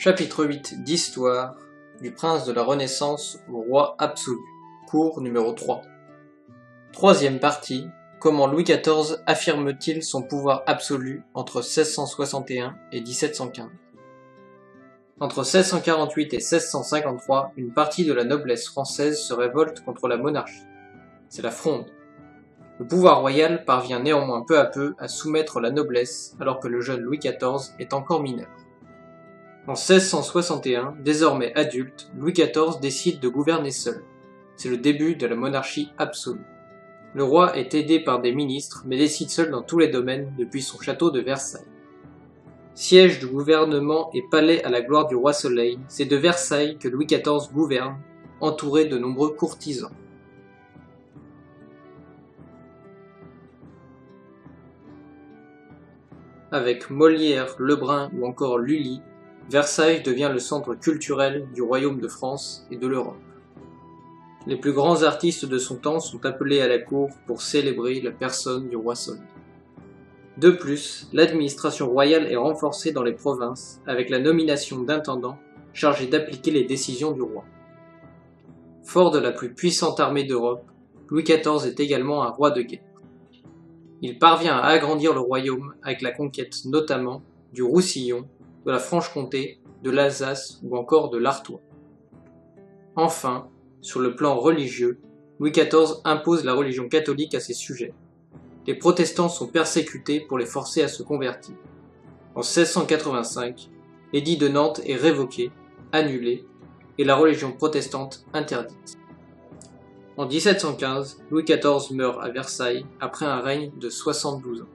Chapitre 8 d'Histoire, du prince de la Renaissance au roi absolu. Cours numéro 3. Troisième partie, comment Louis XIV affirme-t-il son pouvoir absolu entre 1661 et 1715 ? Entre 1648 et 1653, une partie de la noblesse française se révolte contre la monarchie. C'est la Fronde. Le pouvoir royal parvient néanmoins peu à peu à soumettre la noblesse alors que le jeune Louis XIV est encore mineur. En 1661, désormais adulte, Louis XIV décide de gouverner seul. C'est le début de la monarchie absolue. Le roi est aidé par des ministres, mais décide seul dans tous les domaines depuis son château de Versailles. Siège du gouvernement et palais à la gloire du roi Soleil, c'est de Versailles que Louis XIV gouverne, entouré de nombreux courtisans. Avec Molière, Lebrun ou encore Lully, Versailles devient le centre culturel du royaume de France et de l'Europe. Les plus grands artistes de son temps sont appelés à la cour pour célébrer la personne du roi Soleil. De plus, l'administration royale est renforcée dans les provinces avec la nomination d'intendants chargés d'appliquer les décisions du roi. Fort de la plus puissante armée d'Europe, Louis XIV est également un roi de guerre. Il parvient à agrandir le royaume avec la conquête notamment du Roussillon, de la Franche-Comté, de l'Alsace ou encore de l'Artois. Enfin, sur le plan religieux, Louis XIV impose la religion catholique à ses sujets. Les protestants sont persécutés pour les forcer à se convertir. En 1685, l'édit de Nantes est révoqué, annulé, et la religion protestante interdite. En 1715, Louis XIV meurt à Versailles après un règne de 72 ans.